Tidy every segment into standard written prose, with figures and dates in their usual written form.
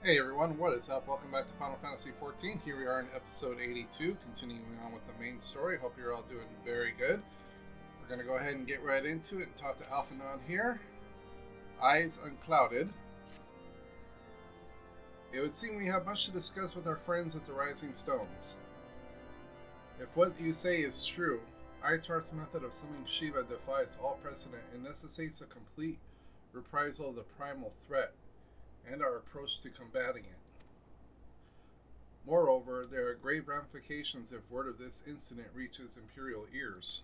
Hey everyone, what is up? Welcome back to Final Fantasy XIV. Here we are in episode 82, continuing on with the main story. Hope you're all doing very good. We're going to go ahead and get right into it and talk to Alphanon here. Eyes unclouded. It would seem we have much to discuss with our friends at the Rising Stones. If what you say is true, Iceheart's method of summoning Shiva defies all precedent and necessitates a complete reprisal of the primal threat and our approach to combating it. Moreover, there are grave ramifications if word of this incident reaches Imperial ears.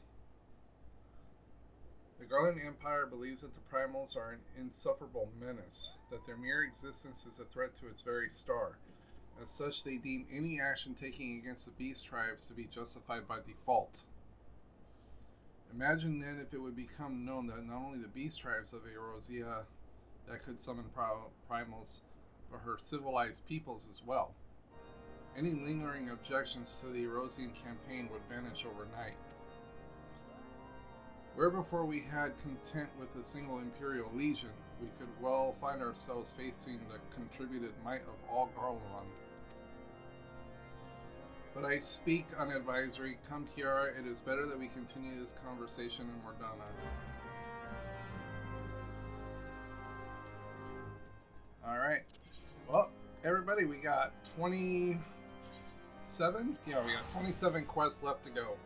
The Garland Empire believes that the primals are an insufferable menace, that their mere existence is a threat to its very star. As such, they deem any action taken against the beast tribes to be justified by default. Imagine then if it would become known that not only the beast tribes of Eorzea that could summon primals, but her civilized peoples as well. Any lingering objections to the Eorzean campaign would vanish overnight. Where before we had content with a single Imperial Legion, we could well find ourselves facing the contributed might of all Garland. But I speak on advisory. Come, Kiara, it is better that we continue this conversation in Mordana. Alright. Well, everybody, we got 27? Yeah, we got 27 quests left to go.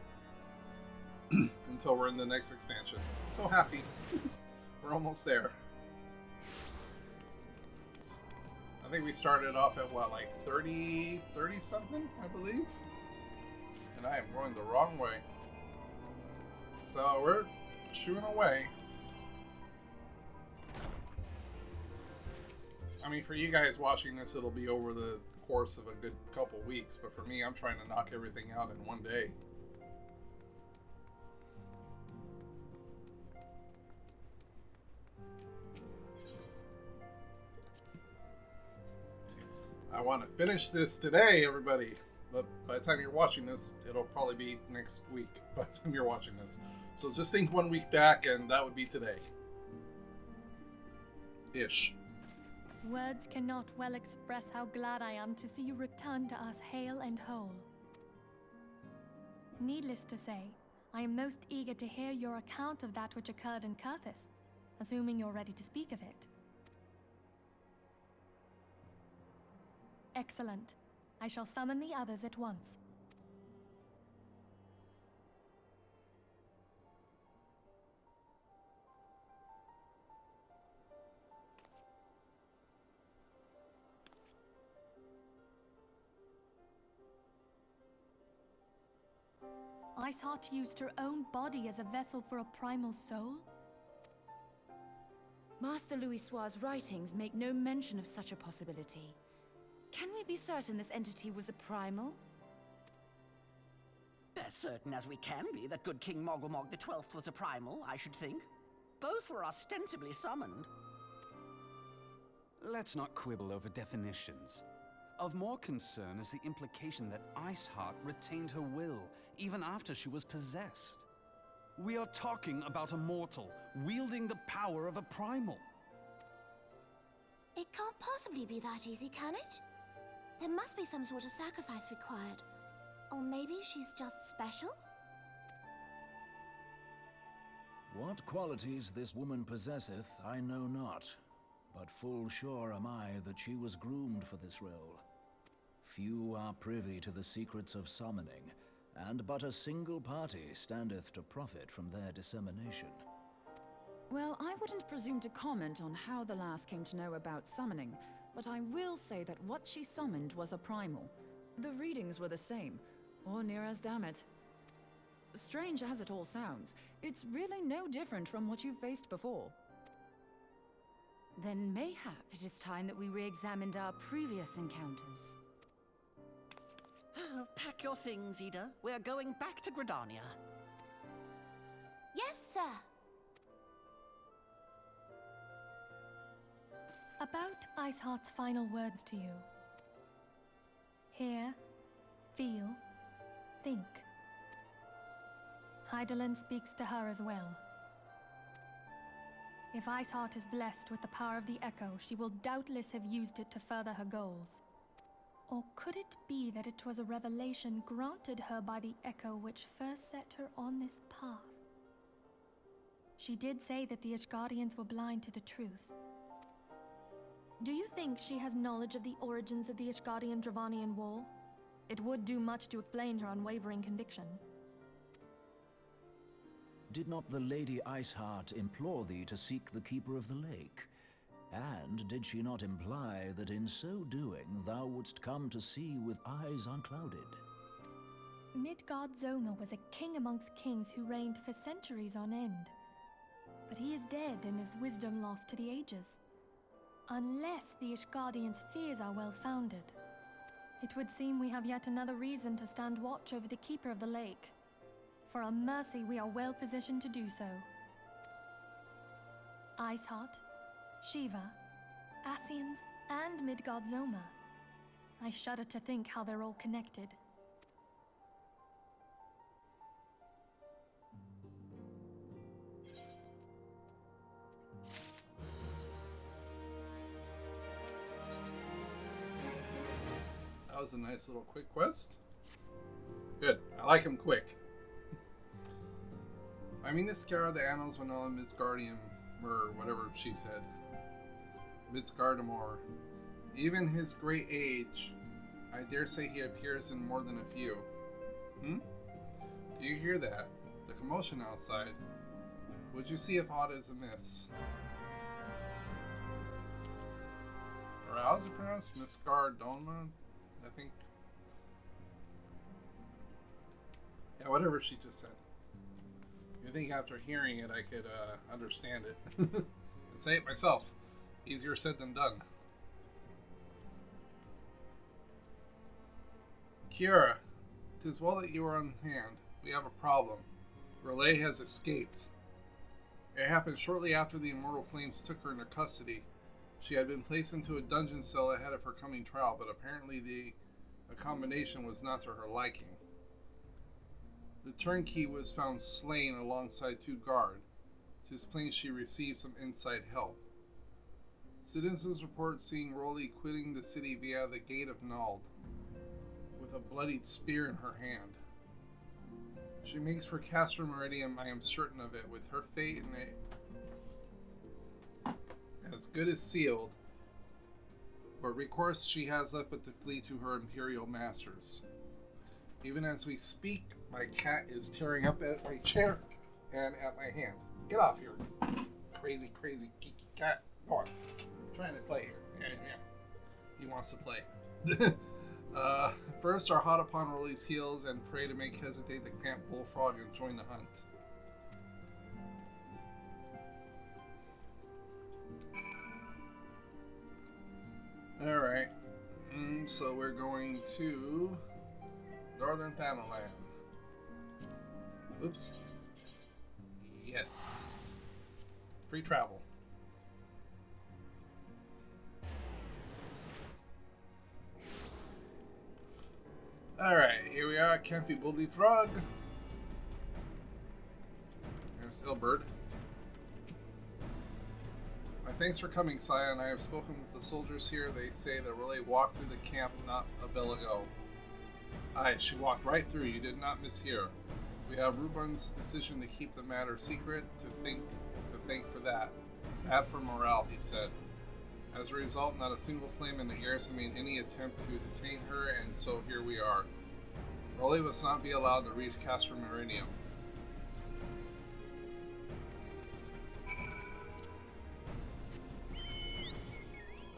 Until we're in the next expansion. So happy. We're almost there. I think we started off at what, like 30 something, I believe? And I am going the wrong way. So we're chewing away. I mean, for you guys watching this, it'll be over the course of a good couple weeks, but for me, I'm trying to knock everything out in one day. I want to finish this today, everybody, but by the time you're watching this, it'll probably be next week by the time you're watching this. So just think 1 week back, and that would be today. Ish. Words cannot well express how glad I am to see you return to us hale and whole. Needless to say, I am most eager to hear your account of that which occurred in Kurthis, assuming you're ready to speak of it. Excellent. I shall summon the others at once. Iceheart used her own body as a vessel for a primal soul? Master Louisoir's writings make no mention of such a possibility. Can we be certain this entity was a primal? As certain as we can be that good King Mogulmog the 12th was a primal, I should think. Both were ostensibly summoned. Let's not quibble over definitions. Of more concern is the implication that Iceheart retained her will, even after she was possessed. We are talking about a mortal, wielding the power of a primal. It can't possibly be that easy, can it? There must be some sort of sacrifice required. Or maybe she's just special? What qualities this woman possesseth, I know not. But full sure am I that she was groomed for this role. Few are privy to the secrets of summoning, and but a single party standeth to profit from their dissemination. Well, I wouldn't presume to comment on how the lass came to know about summoning, but I will say that what she summoned was a primal. The readings were the same, or near as damn it. Strange as it all sounds, it's really no different from what you've faced before. Then mayhap it is time that we re-examined our previous encounters. Pack your things, Ida. We're going back to Gridania. Yes, sir. About Iceheart's final words to you. Hear, feel, think. Hydaelyn speaks to her as well. If Iceheart is blessed with the power of the Echo, she will doubtless have used it to further her goals. Or could it be that it was a revelation granted her by the Echo which first set her on this path? She did say that the Ishgardians were blind to the truth. Do you think she has knowledge of the origins of the Ishgardian-Dravanian War? It would do much to explain her unwavering conviction. Did not the Lady Iceheart implore thee to seek the Keeper of the Lake? And did she not imply that in so doing thou wouldst come to see with eyes unclouded? Midgard-Zoma was a king amongst kings who reigned for centuries on end. But he is dead and his wisdom lost to the ages. Unless the Ishgardians' fears are well-founded. It would seem we have yet another reason to stand watch over the Keeper of the Lake. For a mercy, we are well positioned to do so. Iceheart, Shiva, Ascians, and Midgard-Zoma. I shudder to think how they're all connected. That was a nice little quick quest. Good. I like him quick. I mean to scour the annals when all Midgardium, or whatever she said. Midgardamore. Even his great age, I dare say he appears in more than a few. Do you hear that? The commotion outside. Would you see if aught is amiss? Or how's it pronounced? Midgardoma? I think. Yeah, whatever she just said. I think after hearing it, I could understand it and say it myself. Easier said than done. Kiara, 'tis well that you are on hand. We have a problem. Relay has escaped. It happened shortly after the Immortal Flames took her into custody. She had been placed into a dungeon cell ahead of her coming trial, but apparently the accommodation was not to her liking. The turnkey was found slain alongside 2 guard. 'Tis plain she received some inside help. Citizens report seeing Rolly quitting the city via the Gate of Nald, with a bloodied spear in her hand. She makes for Castor Meridium, I am certain of it, with her fate in it as good as sealed. What recourse she has left but to flee to her imperial masters. Even as we speak, my cat is tearing up at my chair and at my hand. Get off here, crazy, geeky cat. Go on. I'm trying to play here. Yeah. He wants to play. First are hot upon Rolly's heels and pray to make hesitate the camp bullfrog and join the hunt. Alright. So we're going to Northern Thanalan. Oops. Yes. Free travel. Alright, here we are, Campy Bully Frog. There's Ilberd. My thanks for coming, Scion. I have spoken with the soldiers here. They say that Relay walked through the camp not a bell ago. Aye, she walked right through. You did not mishear. We have Rubun's decision to keep the matter secret, to thank for that. Bad for morale, he said. As a result, not a single flame in the garrison made any attempt to detain her, and so here we are. Rolly must not be allowed to reach Castor Meridium.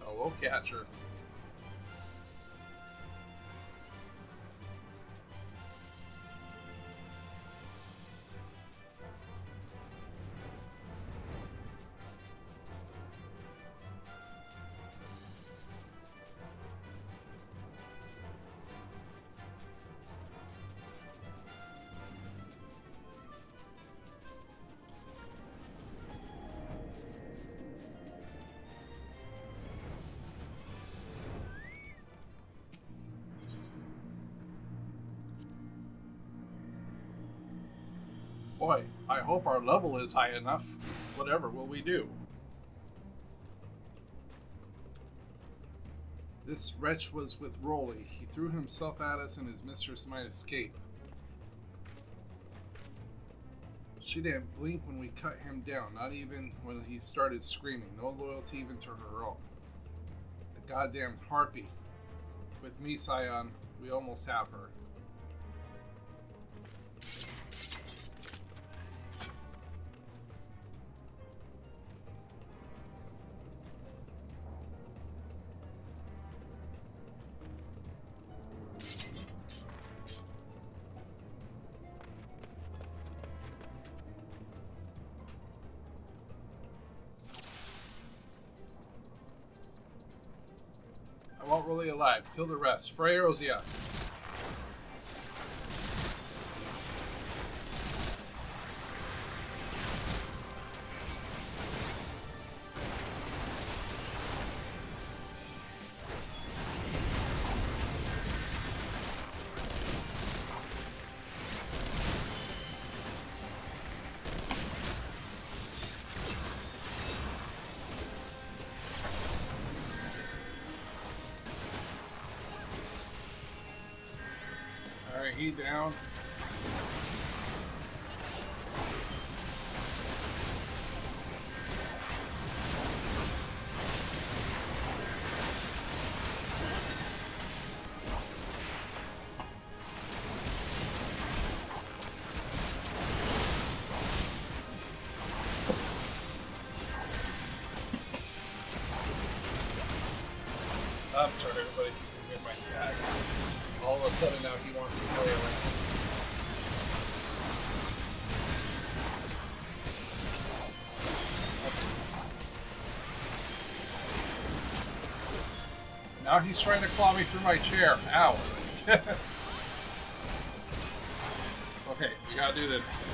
Oh, we'll catch her. Boy, I hope our level is high enough. Whatever will we do? This wretch was with Rolly. He threw himself at us and his mistress might escape. She didn't blink when we cut him down, not even when he started screaming. No loyalty even to her own. The goddamn harpy. With me, Scion, we almost have her. I want Rolly alive. Kill the rest. Frey Rosia. Alright, he down. I'm sorry, everybody. Get my cat. All of a sudden now he wants to play around. Now he's trying to claw me through my chair. Ow. It's okay. We gotta do this.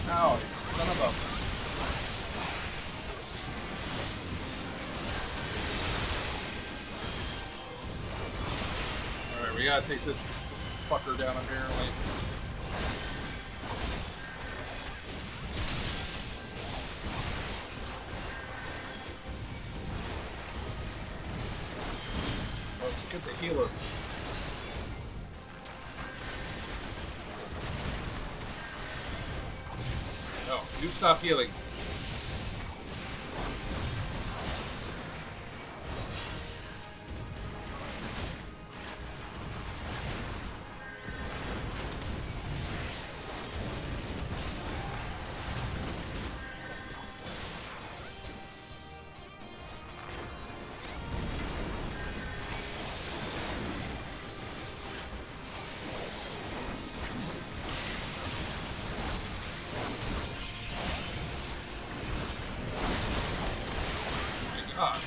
Ow, son of a... Alright, we gotta take this fucker down apparently. Let's get the healer. No, you stop healing. God.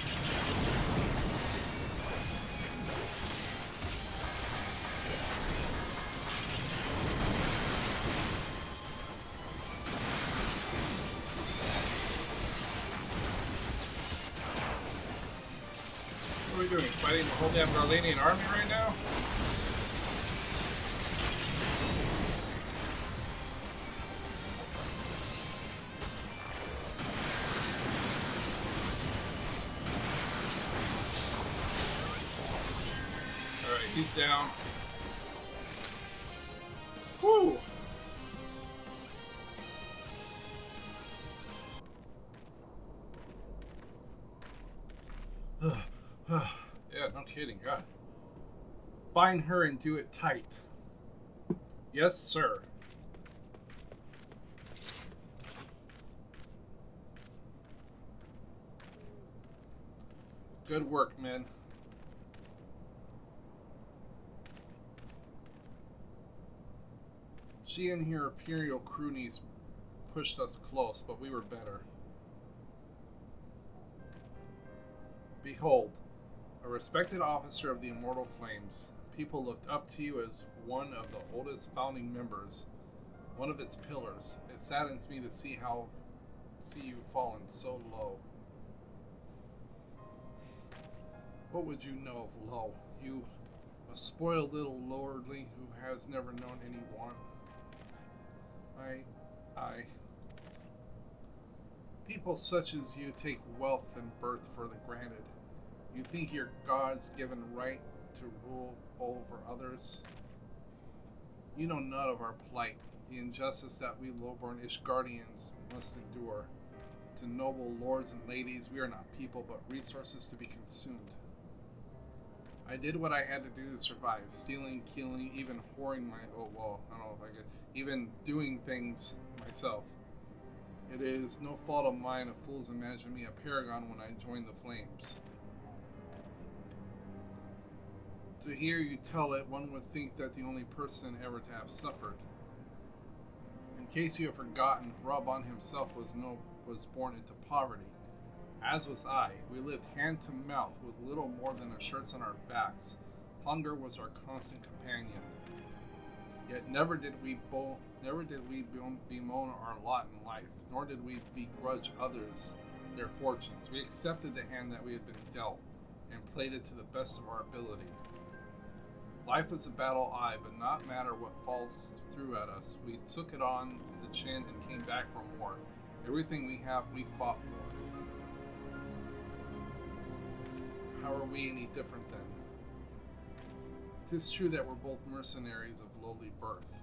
What are we doing? Fighting the whole damn Garlanian army right now? He's down. Whew. Yeah, no kidding. God. Bind her and do it tight. Yes, sir. Good work, men. She and her Imperial cronies pushed us close, but we were better. Behold, a respected officer of the Immortal Flames, People looked up to you as one of the oldest founding members, one of its pillars. It saddens me to see you fallen so low. What would you know of low? You, a spoiled little lordly who has never known any want. People such as you take wealth and birth for granted. You think your God's given right to rule over others? You know none of our plight, the injustice that we lowborn-ish guardians must endure. To noble lords and ladies, we are not people, but resources to be consumed. I did what I had to do to survive, stealing, killing, even whoring I don't know if I could, even doing things myself. It is no fault of mine if fools imagine me a paragon when I join the flames. To hear you tell it, one would think that the only person ever to have suffered. In case you have forgotten, Reborn himself was born into poverty. As was I. We lived hand to mouth with little more than the shirts on our backs. Hunger was our constant companion. Yet never did we bemoan our lot in life, nor did we begrudge others their fortunes. We accepted the hand that we had been dealt, and played it to the best of our ability. Life was a battle, but not matter what falls through at us. We took it on the chin and came back for more. Everything we have, we fought for. How are we any different then? 'Tis true that we're both mercenaries of lowly birth.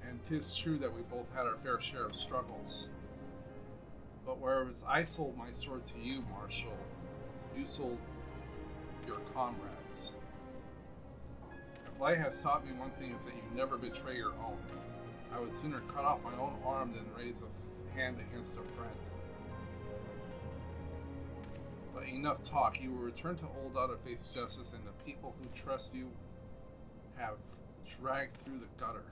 And 'tis true that we both had our fair share of struggles. But whereas I sold my sword to you, Marshal, you sold your comrades. If life has taught me one thing, is that you never betray your own. I would sooner cut off my own arm than raise a hand against a friend. But enough talk. You will return to Oldar to face justice, and the people who trust you have dragged through the gutter.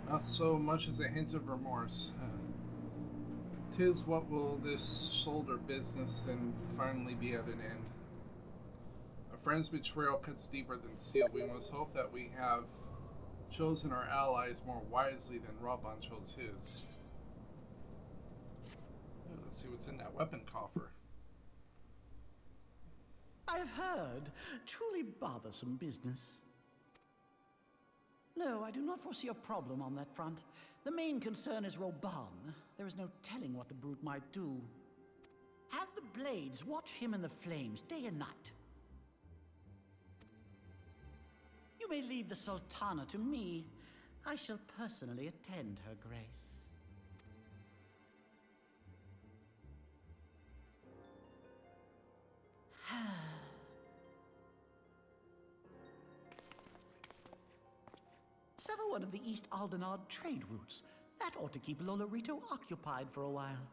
Not so much as a hint of remorse. 'Tis what will this shoulder business then finally be at an end. A friend's betrayal cuts deeper than steel. We must hope that we have chosen our allies more wisely than Reborn chose his. Let's see what's in that weapon coffer. I have heard. Truly bothersome business. No, I do not foresee a problem on that front. The main concern is Reborn. There is no telling what the brute might do. Have the blades watch him in the flames day and night. You may leave the Sultana to me. I shall personally attend her grace. Sever one of the East Aldenard trade routes. That ought to keep Lolorito occupied for a while.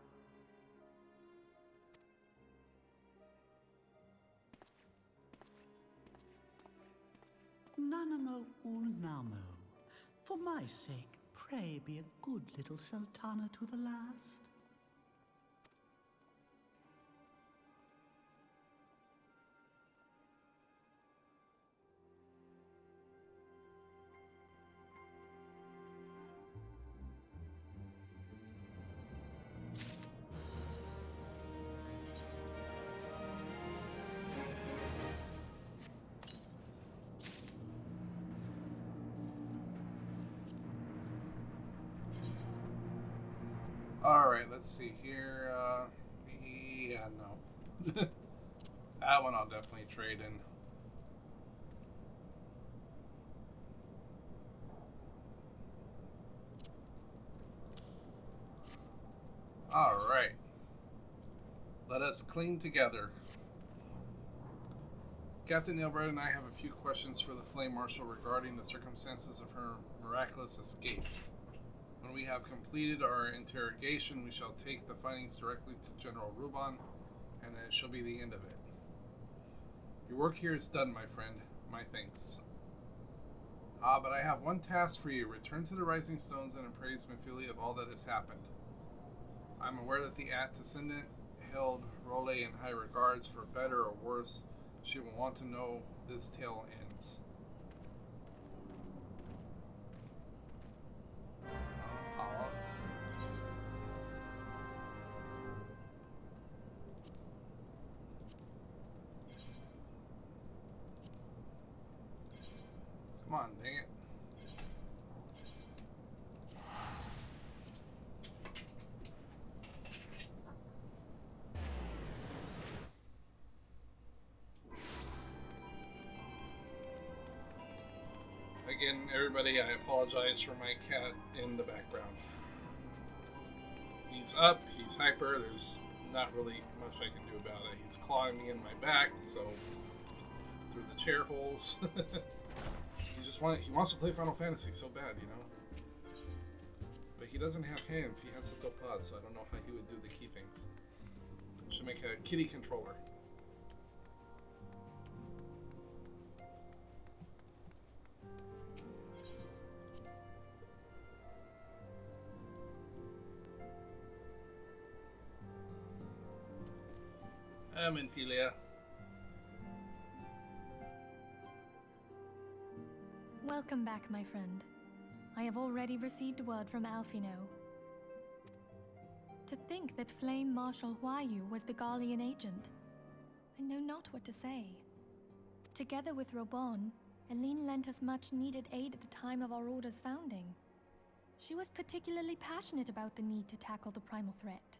Nanamo ulnamo. For my sake, pray be a good little Sultana to the last. Alright, let's see here. Yeah, no. That one I'll definitely trade in. Alright. Let us cling together. Captain Ilbert and I have a few questions for the Flame Marshal regarding the circumstances of her miraculous escape. When we have completed our interrogation, we shall take the findings directly to General Reborn, and it shall be the end of it. Your work here is done, my friend. My thanks. Ah, but I have one task for you. Return to the Rising Stones and appraise Mephilia of all that has happened. I'm aware that the Antecedent held Role in high regards. For better or worse, she will want to know this tale ends. Come on, dang it. Again, everybody, I apologize for my cat in the background. He's up, he's hyper, there's not really much I can do about it. He's clawing me in my back, so through the chair holes. He wants to play Final Fantasy so bad, you know? But he doesn't have hands, he has little paws, so I don't know how he would do the key things. Should make a kitty controller. Mephilia. Welcome back, my friend. I have already received word from Alphino. To think that Flame Marshal Huayu was the Garlean agent. I know not what to say. Together with Reborn, Aline lent us much-needed aid at the time of our Order's founding. She was particularly passionate about the need to tackle the primal threat.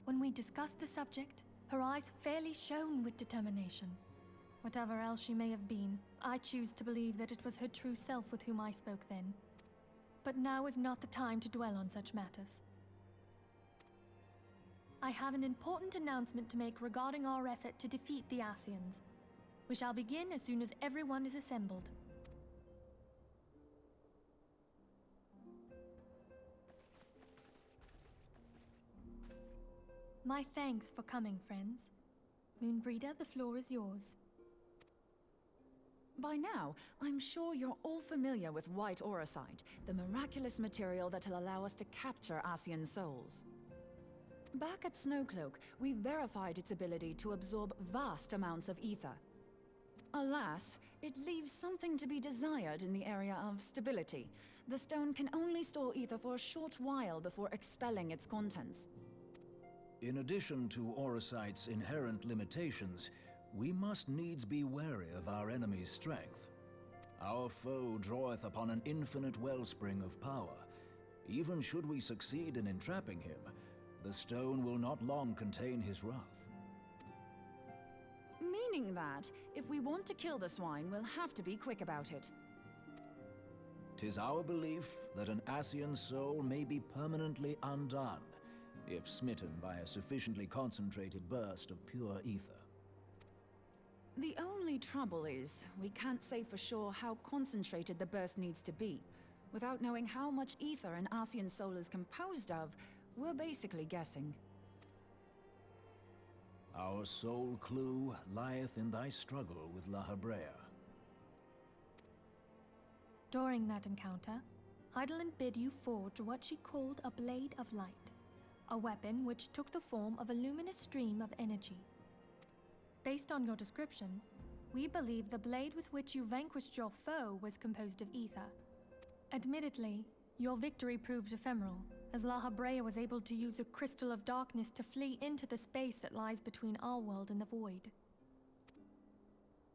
When we discussed the subject, her eyes fairly shone with determination. Whatever else she may have been, I choose to believe that it was her true self with whom I spoke then. But now is not the time to dwell on such matters. I have an important announcement to make regarding our effort to defeat the Ascians. We shall begin as soon as everyone is assembled. My thanks for coming, friends. Moonbreeder, the floor is yours. By now, I'm sure you're all familiar with White Auracite, the miraculous material that'll allow us to capture Ascian souls. Back at Snowcloak, we verified its ability to absorb vast amounts of ether. Alas, it leaves something to be desired in the area of stability. The stone can only store ether for a short while before expelling its contents. In addition to Auracite's inherent limitations, we must needs be wary of our enemy's strength. Our foe draweth upon an infinite wellspring of power. Even should we succeed in entrapping him, the stone will not long contain his wrath. Meaning that, if we want to kill the swine, we'll have to be quick about it. 'Tis our belief that an Ascian soul may be permanently undone, if smitten by a sufficiently concentrated burst of pure ether. The only trouble is, we can't say for sure how concentrated the burst needs to be. Without knowing how much ether an Ascian soul is composed of, we're basically guessing. Our sole clue lieth in thy struggle with La Habrea. During that encounter, Heidelin bid you forge what she called a Blade of Light, a weapon which took the form of a luminous stream of energy. Based on your description, we believe the blade with which you vanquished your foe was composed of ether. Admittedly, your victory proved ephemeral, as La Habrea was able to use a crystal of darkness to flee into the space that lies between our world and the void.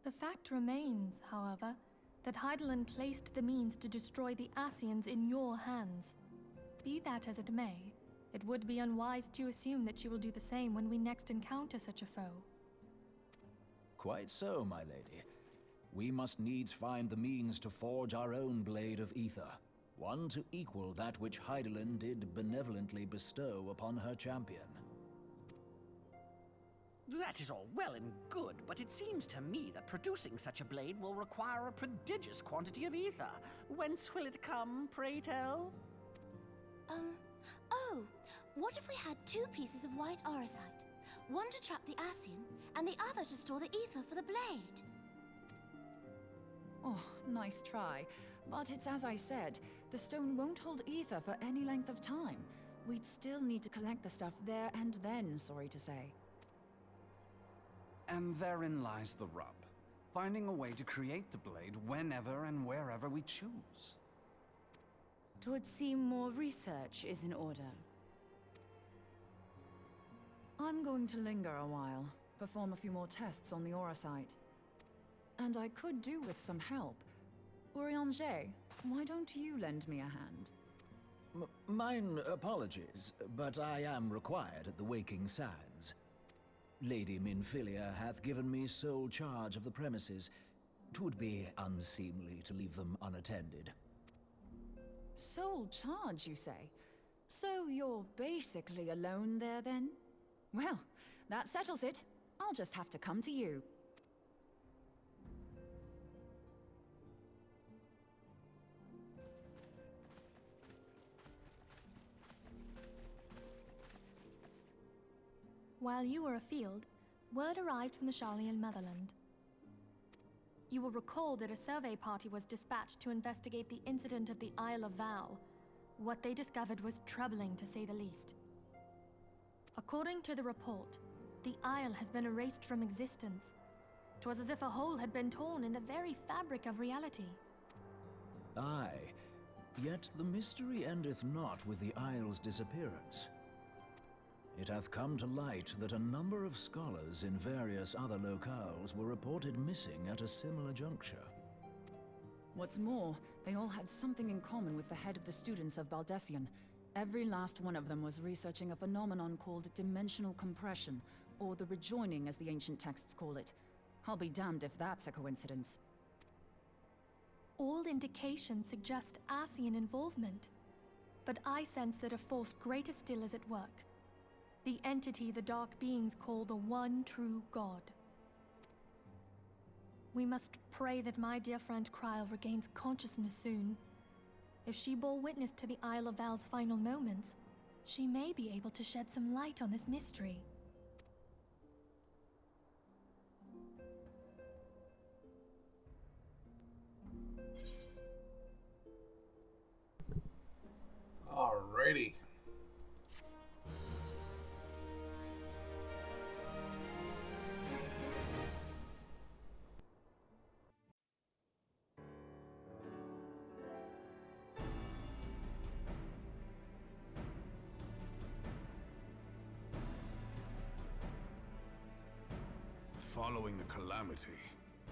The fact remains, however, that Heidelin placed the means to destroy the Ascians in your hands. Be that as it may, it would be unwise to assume that she will do the same when we next encounter such a foe. Quite so, my lady. We must needs find the means to forge our own blade of ether, one to equal that which Heidelin did benevolently bestow upon her champion. That is all well and good, but it seems to me that producing such a blade will require a prodigious quantity of ether. Whence will it come, pray tell? Oh, what if we had 2 pieces of white auracite? One to trap the Ascian, and the other to store the ether for the blade. Oh, nice try. But it's as I said, the stone won't hold ether for any length of time. We'd still need to collect the stuff there and then, sorry to say. And therein lies the rub. Finding a way to create the blade whenever and wherever we choose. Twould seem more research is in order. I'm going to linger a while, perform a few more tests on the aura site. And I could do with some help. Urianger, why don't you lend me a hand? Mine apologies, but I am required at the Waking Sands. Lady Minfilia hath given me sole charge of the premises. 'Twould be unseemly to leave them unattended. Sole charge, you say? So you're basically alone there, then? Well, that settles it. I'll just have to come to you. While you were afield, word arrived from the Charlian motherland. You will recall that a survey party was dispatched to investigate the incident at the Isle of Val. What they discovered was troubling, to say the least. According to the report, the Isle has been erased from existence. 'Twas as if a hole had been torn in the very fabric of reality. Aye, yet the mystery endeth not with the Isle's disappearance. It hath come to light that a number of scholars in various other locales were reported missing at a similar juncture. What's more, they all had something in common with the head of the students of Baldessian. Every last one of them was researching a phenomenon called dimensional compression, or the rejoining as the ancient texts call it. I'll be damned if that's a coincidence. All indications suggest Ascian involvement, but I sense that a force greater still is at work. The entity the Dark Beings call the One True God. We must pray that my dear friend Kryl regains consciousness soon. If she bore witness to the Isle of Val's final moments, she may be able to shed some light on this mystery. Alrighty. Following the calamity,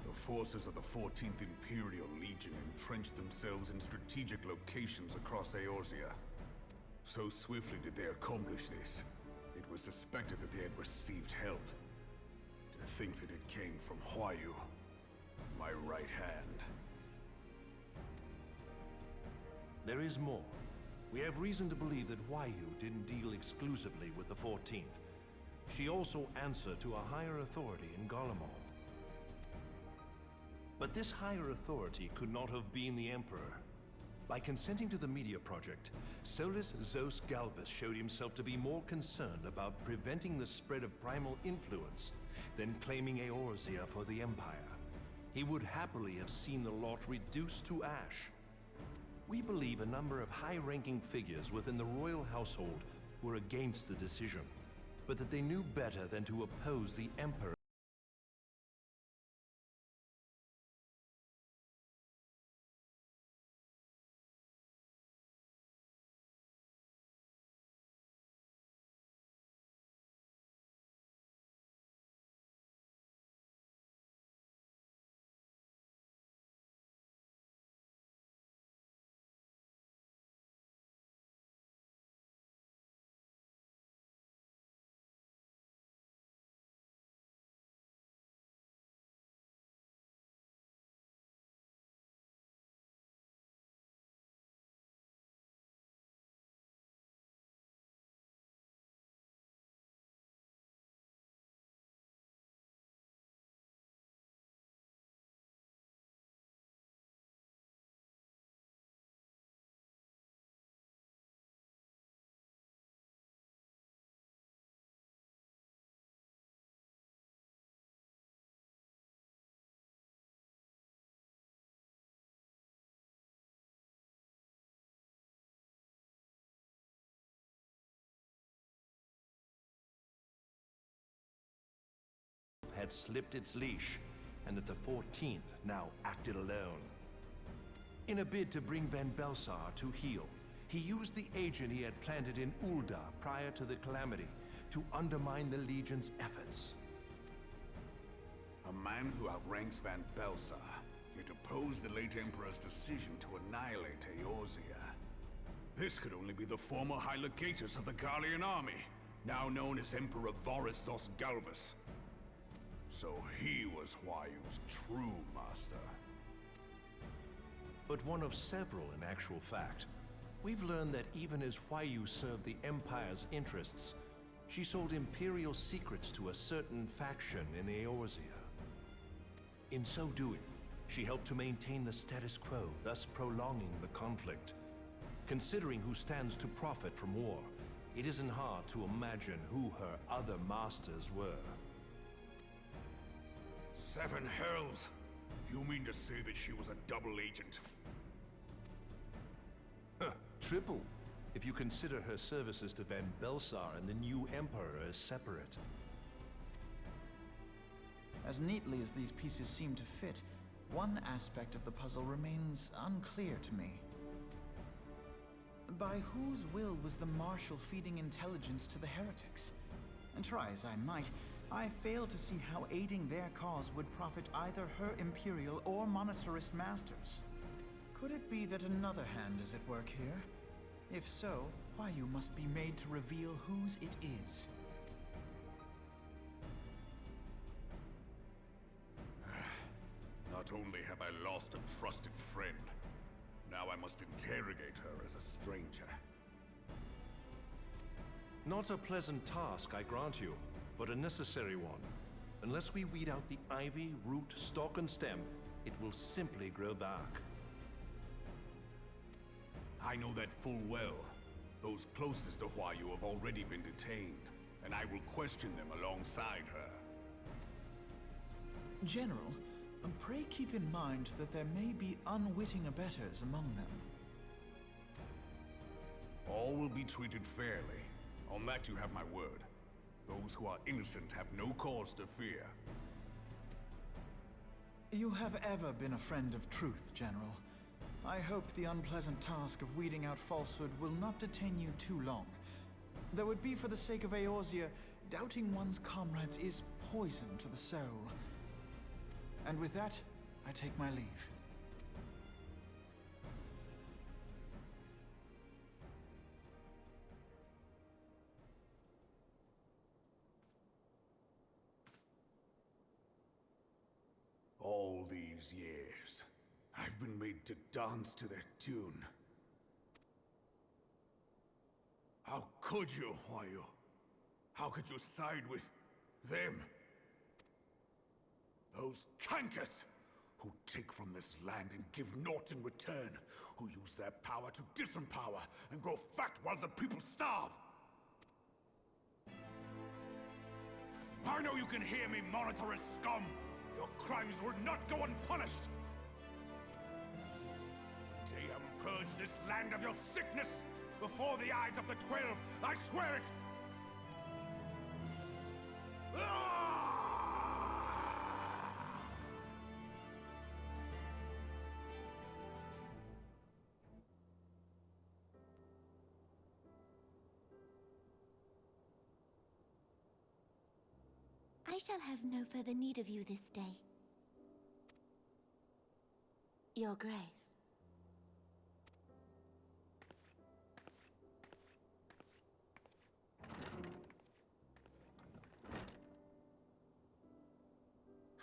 the forces of the 14th Imperial Legion entrenched themselves in strategic locations across Eorzea. So swiftly did they accomplish this, it was suspected that they had received help. To think that it came from Huayu, my right hand. There is more. We have reason to believe that Huayu didn't deal exclusively with the 14th. She also answered to a higher authority in Garlemald. But this higher authority could not have been the Emperor. By consenting to the Media Project, Solus Zos Galvus showed himself to be more concerned about preventing the spread of primal influence than claiming Eorzea for the Empire. He would happily have seen the lot reduced to ash. We believe a number of high-ranking figures within the royal household were against the decision, but that they knew better than to oppose the Emperor. slipped its leash, and that the 14th now acted alone. In a bid to bring Van Belsar to heel, he used the agent he had planted in Ul'dah prior to the Calamity to undermine the Legion's efforts. A man who outranks Van Belsar, yet opposed the late Emperor's decision to annihilate Eorzea. This could only be the former High Legatus of the Garlean army, now known as Emperor Varus Zos Galvus. So he was Huayu's true master. But one of several in actual fact. We've learned that even as Huayu served the Empire's interests, she sold Imperial secrets to a certain faction in Eorzea. In so doing, she helped to maintain the status quo, thus prolonging the conflict. Considering who stands to profit from war, it isn't hard to imagine who her other masters were. Seven hells! You mean to say that she was a double agent? Triple, if you consider her services to Van Belsar and the new Emperor as separate. As neatly as these pieces seem to fit, one aspect of the puzzle remains unclear to me. By whose will was the Marshal feeding intelligence to the heretics? And try as I might, I fail to see how aiding their cause would profit either her Imperial or monetarist masters. Could it be that another hand is at work here? If so, Huayu must be made to reveal whose it is. Not only have I lost a trusted friend, now I must interrogate her as a stranger. Not a pleasant task, I grant you, but a necessary one. Unless we weed out the ivy, root, stalk, and stem, it will simply grow back. I know that full well. Those closest to Huayu have already been detained, and I will question them alongside her. General, pray keep in mind that there may be unwitting abettors among them. All will be treated fairly. On that you have my word. Those who are innocent have no cause to fear. You have ever been a friend of truth, General. I hope the unpleasant task of weeding out falsehood will not detain you too long. Though it be for the sake of Eorzea, doubting one's comrades is poison to the soul. And with that, I take my leave. All these years, I've been made to dance to their tune. How could you, Huayu? How could you side with them? Those cankers who take from this land and give naught in return, who use their power to disempower and grow fat while the people starve. I know you can hear me, monetarist scum! Your crimes will not go unpunished! Day purge this land of your sickness before the eyes of the 12, I swear it! I shall have no further need of you this day. Your Grace.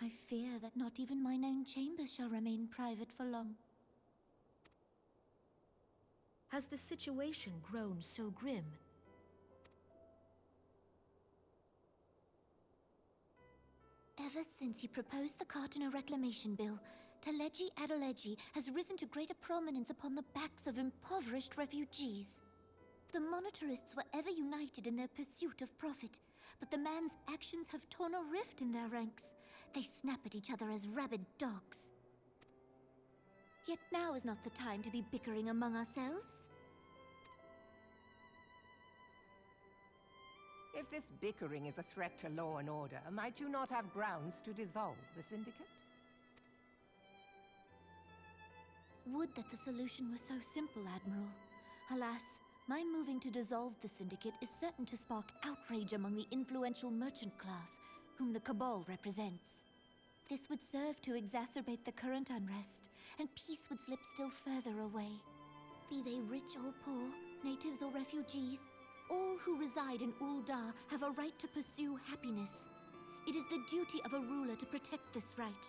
I fear that not even mine own chambers shall remain private for long. Has the situation grown so grim? Ever since he proposed the Cartiner Reclamation Bill, Teleji Adeleji has risen to greater prominence upon the backs of impoverished refugees. The monetarists were ever united in their pursuit of profit, but the man's actions have torn a rift in their ranks. They snap at each other as rabid dogs. Yet now is not the time to be bickering among ourselves. If this bickering is a threat to law and order, might you not have grounds to dissolve the Syndicate? Would that the solution were so simple, Admiral. Alas, my moving to dissolve the Syndicate is certain to spark outrage among the influential merchant class, whom the Cabal represents. This would serve to exacerbate the current unrest, and peace would slip still further away. Be they rich or poor, natives or refugees, all who reside in Ul'dah have a right to pursue happiness. It is the duty of a ruler to protect this right.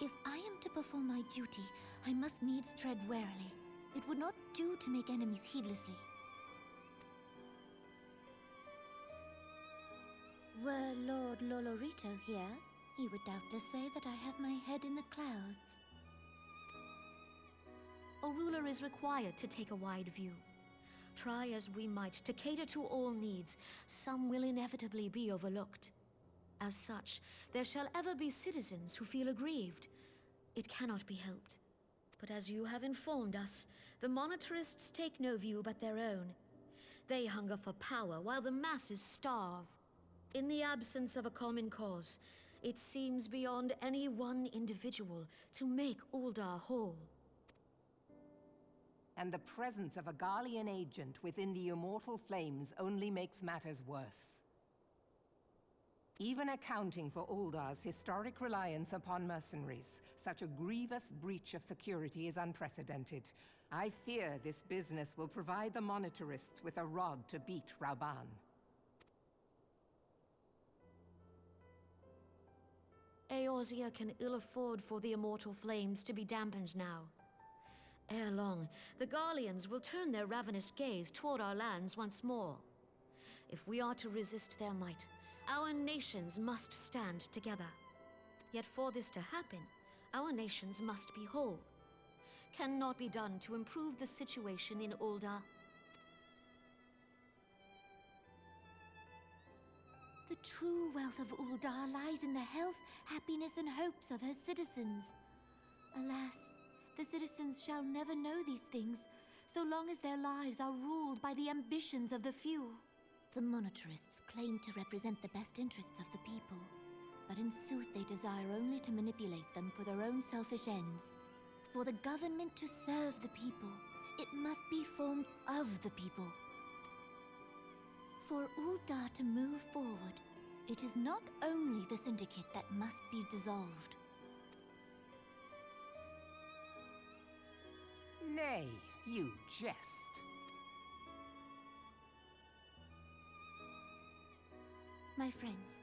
If I am to perform my duty, I must needs tread warily. It would not do to make enemies heedlessly. Were Lord Lolorito here, he would doubtless say that I have my head in the clouds. A ruler is required to take a wide view. Try as we might to cater to all needs, some will inevitably be overlooked. As such, there shall ever be citizens who feel aggrieved. It cannot be helped. But as you have informed us, the monetarists take no view but their own. They hunger for power while the masses starve. In the absence of a common cause, it seems beyond any one individual to make Ul'dah whole. And the presence of a Garlean agent within the Immortal Flames only makes matters worse. Even accounting for Uldah's historic reliance upon mercenaries, such a grievous breach of security is unprecedented. I fear this business will provide the monetarists with a rod to beat Rauban. Eorzea can ill afford for the Immortal Flames to be dampened now. Ere long, the Garleans will turn their ravenous gaze toward our lands once more. If we are to resist their might, our nations must stand together. Yet for this to happen, our nations must be whole. Cannot be done to improve the situation in Ul'dah. The true wealth of Ul'dah lies in the health, happiness, and hopes of her citizens. Alas, the citizens shall never know these things, so long as their lives are ruled by the ambitions of the few. The monetarists claim to represent the best interests of the people, but in sooth they desire only to manipulate them for their own selfish ends. For the government to serve the people, it must be formed of the people. For Ul'dah to move forward, it is not only the Syndicate that must be dissolved. Nay, you jest. My friends,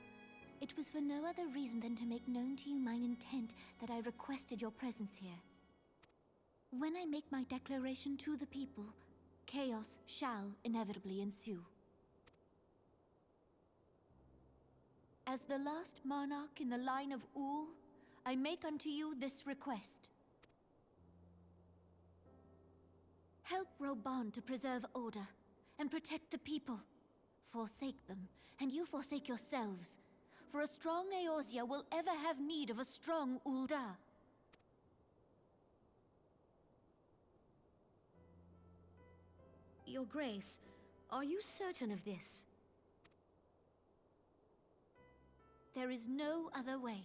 it was for no other reason than to make known to you mine intent that I requested your presence here. When I make my declaration to the people, chaos shall inevitably ensue. As the last monarch in the line of Ul, I make unto you this request. Help Reborn to preserve order and protect the people. Forsake them, and you forsake yourselves. For a strong Eorzea will ever have need of a strong Ul'dah. Your Grace, are you certain of this? There is no other way.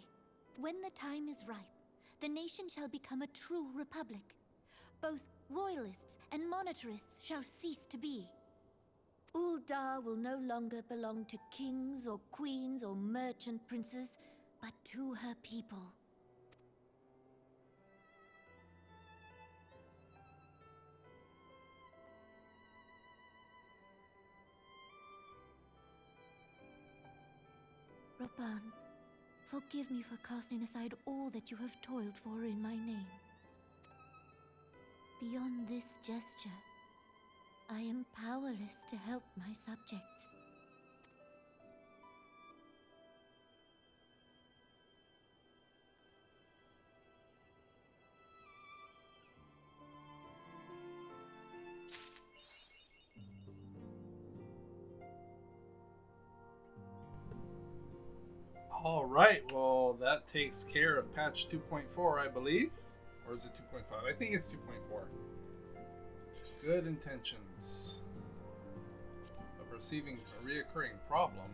When the time is ripe, the nation shall become a true republic. Both royalists and monetarists shall cease to be. Ul'dah will no longer belong to kings or queens or merchant princes, but to her people. Reborn, forgive me for casting aside all that you have toiled for in my name. Beyond this gesture, I am powerless to help my subjects. All right, well, that takes care of patch 2.4, I believe. Or is it 2.5? I think it's 2.4. Good intentions. But perceiving a reoccurring problem.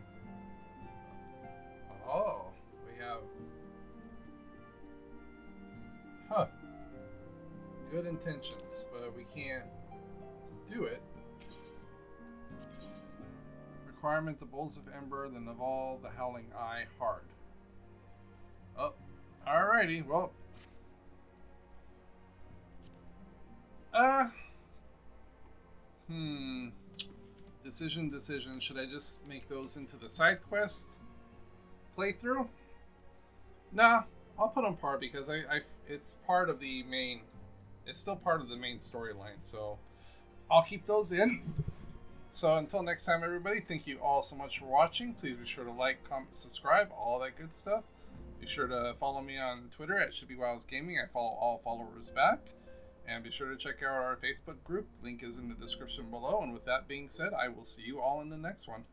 Oh, we have... Huh. Good intentions, but we can't do it. Requirement: the Bowls of Ember, the Naval, the Howling Eye, hard. Oh, alrighty, well. Decision. Should I just make those into the side quest playthrough? Nah, I'll put on par because it's part of the main. It's still part of the main storyline, so I'll keep those in. So until next time, everybody, thank you all so much for watching. Please be sure to like, comment, subscribe, all that good stuff. Be sure to follow me on Twitter at ShippyWowsGaming. I follow all followers back. And be sure to check out our Facebook group. Link is in the description below. And with that being said, I will see you all in the next one.